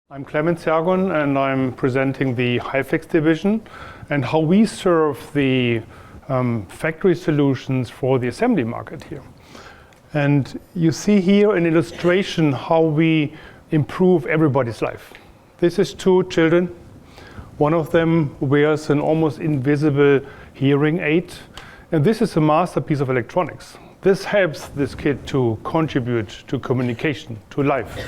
I'm Clemens Jargon, and I'm presenting the HyFlex division and how we serve the factory solutions for the assembly market here. And you see here an illustration how we improve everybody's life. This is two children. One of them wears an almost invisible hearing aid, and this is a masterpiece of electronics. This helps this kid to contribute to communication, to life.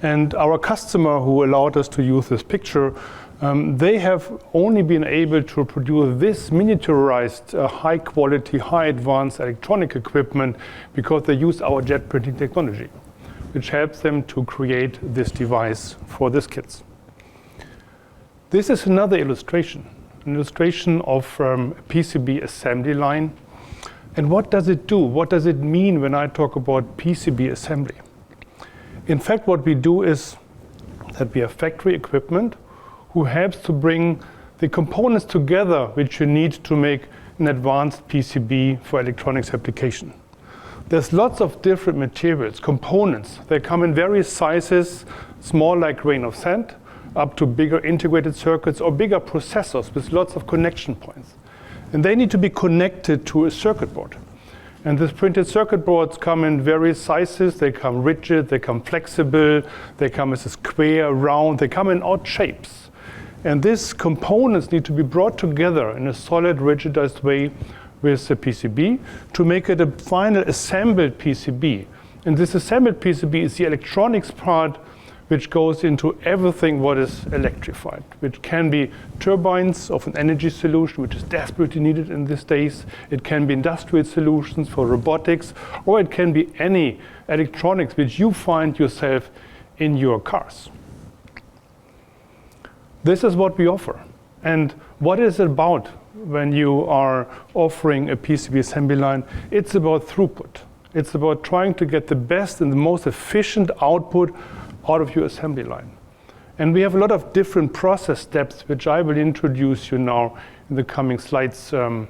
And our customer who allowed us to use this picture, they have only been able to produce this miniaturized, high quality, high advanced electronic equipment because they use our jet printing technology, which helps them to create this device for these kids. This is another illustration, an illustration of a PCB assembly line. And what does it do? What does it mean when I talk about PCB assembly? In fact, what we do is that we have factory equipment who helps to bring the components together which you need to make an advanced PCB for electronics application. There's lots of different materials, components. They come in various sizes, small like grain of sand, up to bigger integrated circuits or bigger processors with lots of connection points. And they need to be connected to a circuit board. And these printed circuit boards come in various sizes. They come rigid, they come flexible, they come as a square, round, they come in odd shapes. And these components need to be brought together in a solid, rigidized way with the PCB to make it a final assembled PCB. And this assembled PCB is the electronics part which goes into everything what is electrified, which can be turbines of an energy solution, which is desperately needed in these days. It can be industrial solutions for robotics, or it can be any electronics which you find yourself in your cars. This is what we offer. And what is it about when you are offering a PCB assembly line? It's about throughput. It's about trying to get the best and the most efficient output out of your assembly line. And we have a lot of different process steps which I will introduce you now in the coming slides to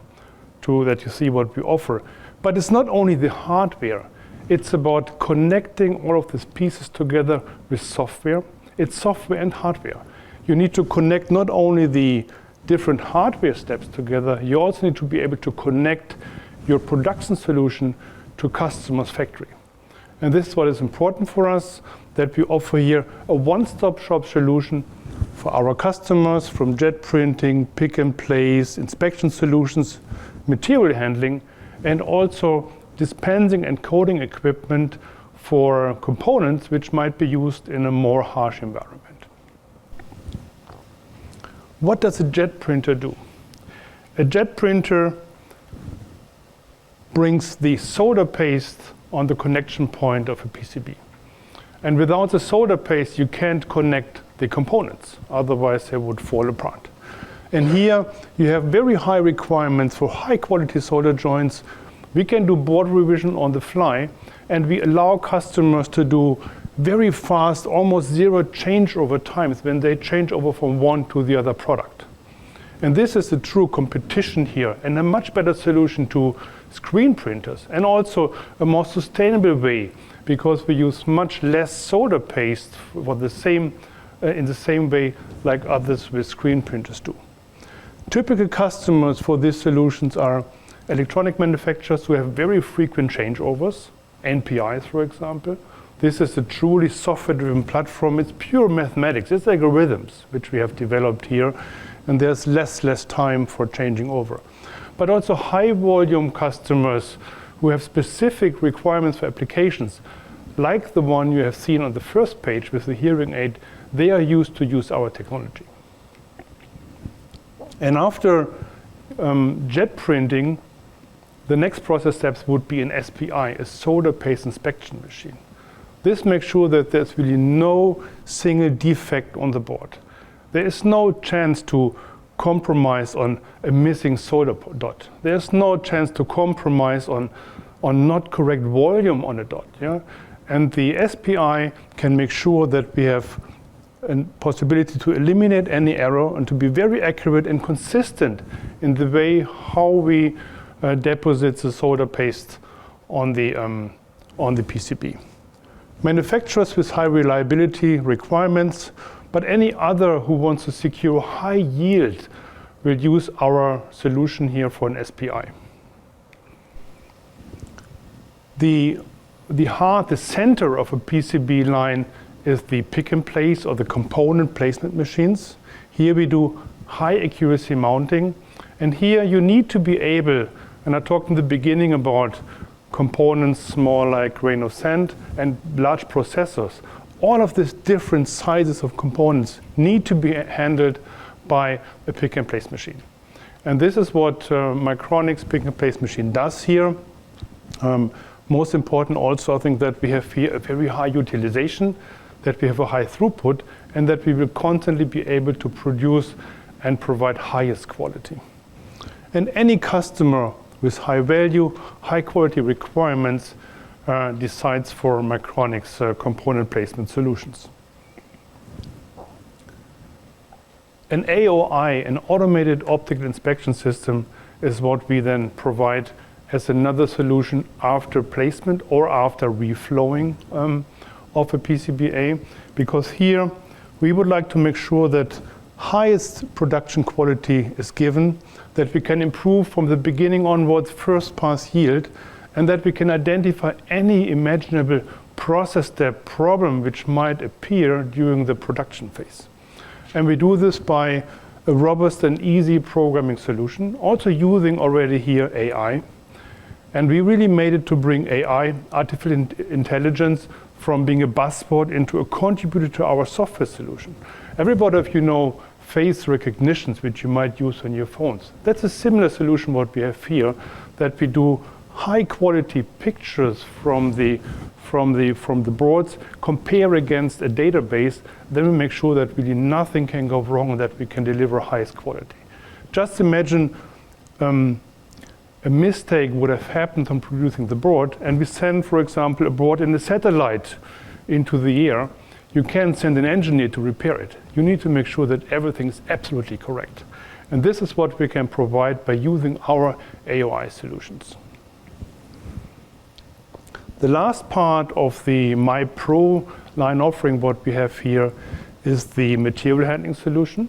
that you see what we offer. But it's not only the hardware, it's about connecting all of these pieces together with software. It's software and hardware. You need to connect not only the different hardware steps together, you also need to be able to connect your production solution to customer's factory. And this is what is important for us, that we offer here a one-stop shop solution for our customers, from jet printing, pick and place, inspection solutions, material handling, and also dispensing and coding equipment for components which might be used in a more harsh environment. What does a jet printer do? A jet printer brings the solder paste on the connection point of a PCB. And without the solder paste, you can't connect the components, otherwise they would fall apart. And here you have very high requirements for high quality solder joints. We can do board revision on the fly, and we allow customers to do very fast, almost zero changeover times when they change over from one to the other product. And this is the true competition here, and a much better solution to screen printers, and also a more sustainable way, because we use much less solder paste for the same, in the same way like others with screen printers do. Typical customers for these solutions are electronic manufacturers who have very frequent changeovers, NPIs for example. This is a truly software-driven platform. It's pure mathematics. It's algorithms which we have developed here, and there's less time for changing over. But also high volume customers who have specific requirements for applications, like the one you have seen on the first page with the hearing aid, they are used to use our technology. And after jet printing, the next process steps would be an SPI, a solder paste inspection machine. This makes sure that there's really no single defect on the board. There is no chance to compromise on a missing solder dot. There's no chance to compromise on not correct volume on a dot. Yeah? And the SPI can make sure that we have a possibility to eliminate any error and to be very accurate and consistent in the way how we deposit the solder paste on the PCB. manufacturers with high reliability requirements, but any other who wants to secure high yield will use our solution here for an SPI. The center of a PCB line is the pick and place or the component placement machines. Here we do high accuracy mounting, and here you need to be able, and I talked in the beginning about components small like grain of sand and large processors. All of these different sizes of components need to be handled by a pick and place machine. And this is what Micronic's pick and place machine does here. Most important also, I think that we have here a very high utilization, that we have a high throughput, and that we will constantly be able to produce and provide highest quality. And any customer with high value, high quality requirements decides for Micronic's component placement solutions. An AOI, an automated optical inspection system, is what we then provide as another solution after placement or after reflowing of a PCBA, because here we would like to make sure that highest production quality is given, that we can improve from the beginning onwards first pass yield, and that we can identify any imaginable process step problem which might appear during the production phase. And we do this by a robust and easy programming solution, also using already here AI. And we really made it to bring AI, artificial intelligence, from being a buzzword into a contributor to our software solution. Everybody of you know face recognitions which you might use on your phones. That's a similar solution what we have here, that we do high quality pictures from the boards, compare against a database, then we make sure that really nothing can go wrong and that we can deliver highest quality. Just imagine a mistake would have happened on producing the board, and we send, for example, a board in a satellite into the air. You can't send an engineer to repair it. You need to make sure that everything is absolutely correct. And this is what we can provide by using our AOI solutions. The last part of the MyPro line offering, what we have here, is the material handling solution.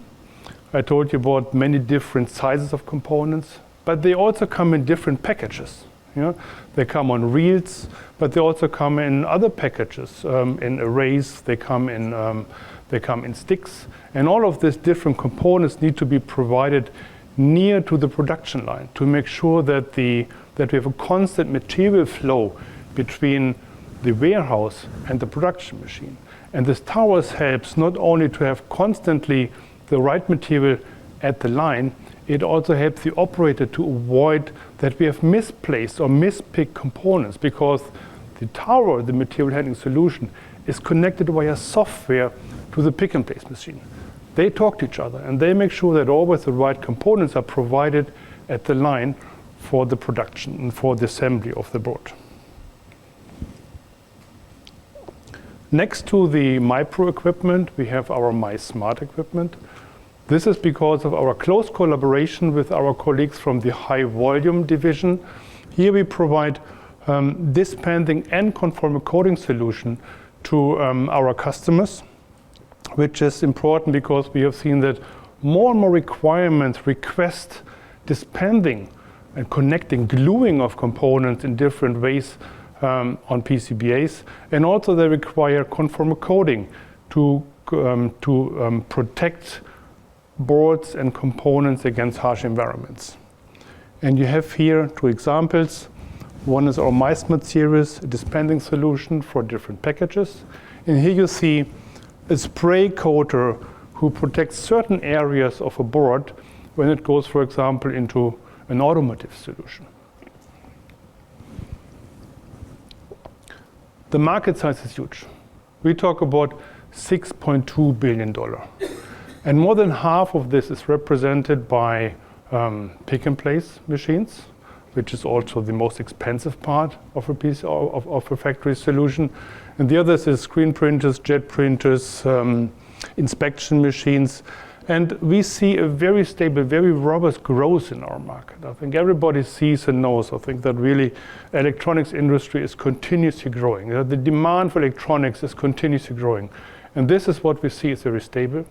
I told you about many different sizes of components, but they also come in different packages. You know? They come on reels, but they also come in other packages, in arrays. They come in sticks, and all of these different components need to be provided near to the production line to make sure that we have a constant material flow between the warehouse and the production machine. And this towers helps not only to have constantly the right material at the line, it also helps the operator to avoid that we have misplaced or mispicked components, because the tower, the material handling solution, is connected via software to the pick and place machine. They talk to each other and they make sure that always the right components are provided at the line for the production and for the assembly of the board. Next to the MyPro equipment, we have our MySmart equipment. This is because of our close collaboration with our colleagues from the high volume division. Here we provide dispensing and conformal coating solution to our customers, which is important because we have seen that more and more requirements request dispensing and connecting, gluing of components in different ways on PCBAs, and also they require conformal coating to protect boards and components against harsh environments. And you have here two examples. One is our MySmart series, a dispensing solution for different packages. And here you see a spray coater who protects certain areas of a board when it goes, for example, into an automotive solution. The market size is huge. We talk about $6.2 billion. And more than half of this is represented by pick and place machines, which is also the most expensive part of a piece of a factory solution. And the others is screen printers, jet printers, inspection machines. And we see a very stable, very robust growth in our market. I think everybody sees and knows, I think, that really electronics industry is continuously growing. The demand for electronics is continuously growing. And this is what we see is very stable.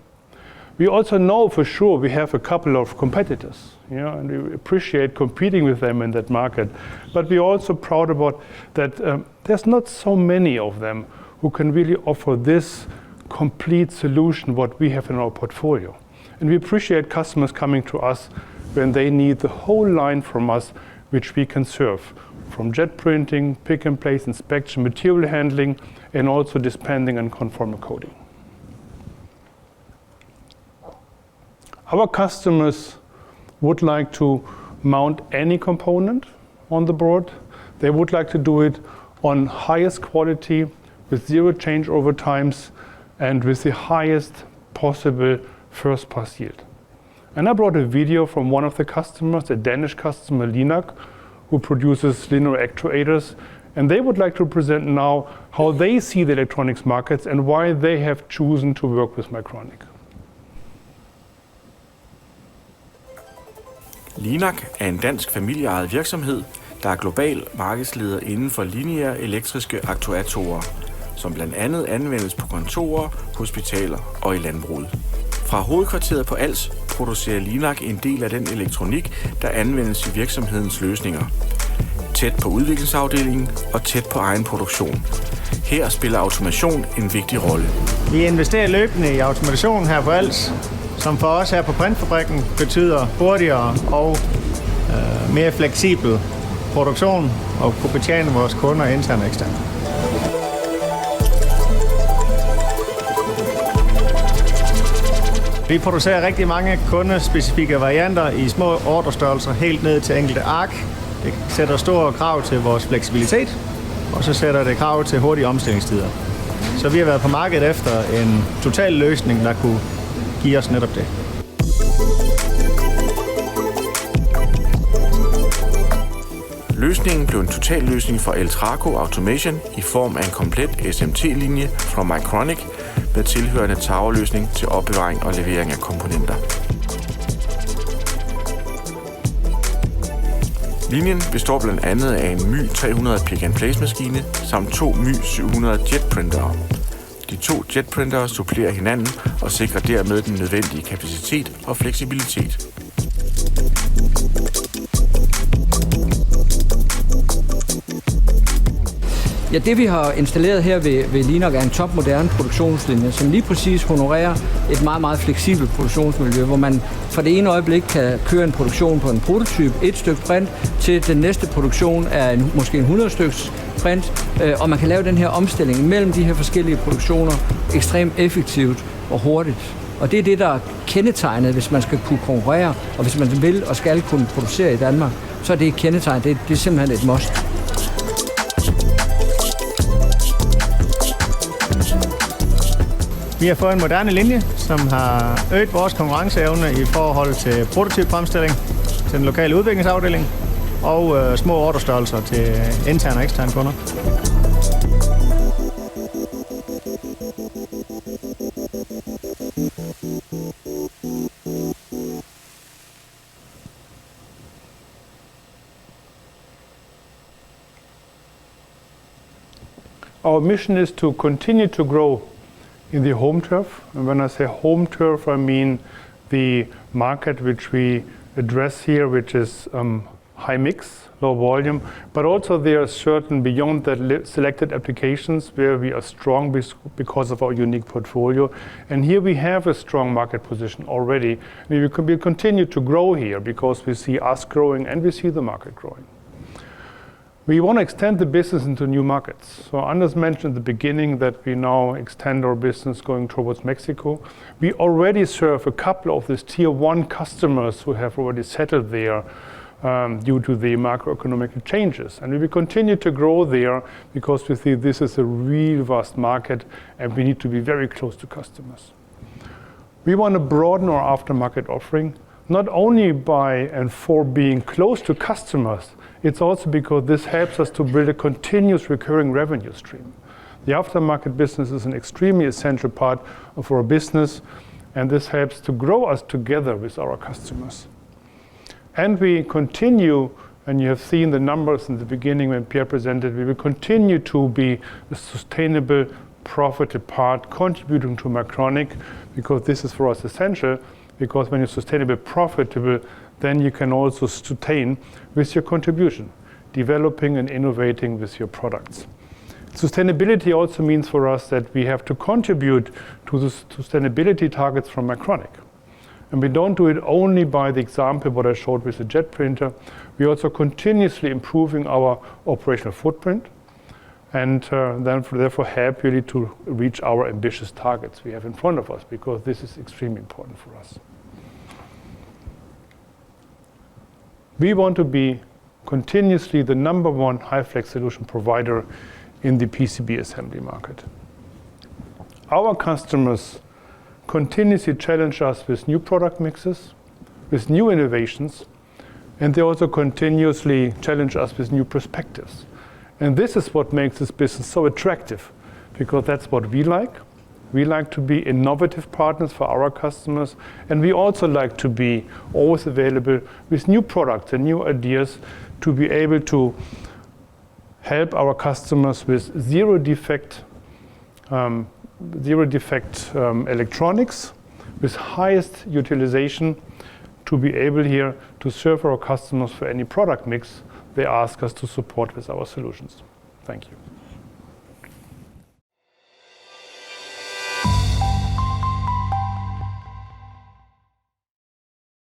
We also know for sure we have a couple of competitors, and we appreciate competing with them in that market. But we're also proud about that there's not so many of them who can really offer this complete solution what we have in our portfolio. And we appreciate customers coming to us when they need the whole line from us, which we can serve, from jet printing, pick and place inspection, material handling, and also dispensing and conformal coating. Our customers would like to mount any component on the board. They would like to do it on highest quality with zero changeover times and with the highest possible first pass yield. And I brought a video from one of the customers, a Danish customer, Linak, who produces linear actuators, and they would like to present now how they see the electronics markets and why they have chosen to work with Mycronic. Linak er en dansk familieejet virksomhed, der er global markedsleder inden for lineære elektriske aktuatorer, som blandt andet anvendes på kontorer, hospitaler og i landbruget. Fra hovedkvarteret på Als producerer Linak en del af den elektronik, der anvendes i virksomhedens løsninger. Tæt på udviklingsafdelingen og tæt på egen produktion. Her spiller automation en vigtig rolle. Vi investerer løbende i automation her på Als, som for os her på printfabrikken betyder hurtigere og mere fleksibel produktion og kunne betjene vores kunder internt og eksternt. Vi producerer rigtig mange kundespecifikke varianter i små ordrestørrelser helt ned til enkelte ark. Det sætter store krav til vores fleksibilitet, og så sætter det krav til hurtige omstillingstider. Så vi har været på markedet efter en total løsning, der kunne give os netop det. Løsningen blev en total løsning for Eltraco Automation i form af en komplet SMT-linje fra Mycronic med tilhørende towerløsning til opbevaring og levering af komponenter. Linjen består blandt andet af en My 300 pick-and-place-maskine samt 2 My 700 jetprintere. De 2 jetprintere supplerer hinanden og sikrer dermed den nødvendige kapacitet og fleksibilitet. Ja, det vi har installeret her ved Linak er en topmoderne produktionslinje, som lige præcis honorerer et meget, meget fleksibelt produktionsmiljø, hvor man fra det ene øjeblik kan køre en produktion på en prototype, et stykke print, til den næste produktion er måske en 100 styks print, og man kan lave den her omstilling mellem de her forskellige produktioner ekstremt effektivt og hurtigt. Og det er det, der er kendetegnet, hvis man skal kunne konkurrere, og hvis man vil og skal kunne producere i Danmark, så er det kendetegnet. Det er simpelthen et must. Vi har fået en moderne linje, som har øget vores konkurrenceevne i forhold til prototypefremstilling til den lokale udviklingsafdeling og små ordrestørrelser til interne og eksterne kunder. Our mission is to continue to grow in the home turf. And when I say home turf, I mean the market which we address here, which is high mix, low volume, but also there are certain beyond that selected applications where we are strong because of our unique portfolio. And here we have a strong market position already. We will continue to grow here because we see us growing and we see the market growing. We want to extend the business into new markets. So Anders mentioned at the beginning that we now extend our business going towards Mexico. We already serve a couple of these tier 1 customers who have already settled there due to the macroeconomic changes. And we will continue to grow there because we see this is a real vast market and we need to be very close to customers. We want to broaden our aftermarket offering, not only by and for being close to customers, it's also because this helps us to build a continuous recurring revenue stream. The aftermarket business is an extremely essential part of our business, And this helps to grow us together with our customers. And we continue, and you have seen the numbers in the beginning when Pierre presented, we will continue to be a sustainable, profitable part contributing to Mycronic, because this is for us essential, because when you're sustainable, profitable, then you can also sustain with your contribution, developing and innovating with your products. Sustainability also means for us that we have to contribute to the sustainability targets from Mycronic. And we don't do it only by the example what I showed with the jet printer. We also continuously improving our operational footprint, and then therefore help really to reach our ambitious targets we have in front of us, because this is extremely important for us. We want to be continuously the #1 high-flex solution provider in the PCB assembly market. Our customers continuously challenge us with new product mixes, with new innovations, and they also continuously challenge us with new perspectives. And this is what makes this business so attractive, because that's what we like. We like to be innovative partners for our customers, and we also like to be always available with new products and new ideas to be able to help our customers with zero defect electronics, with highest utilization, to be able here to serve our customers for any product mix they ask us to support with our solutions. Thank you.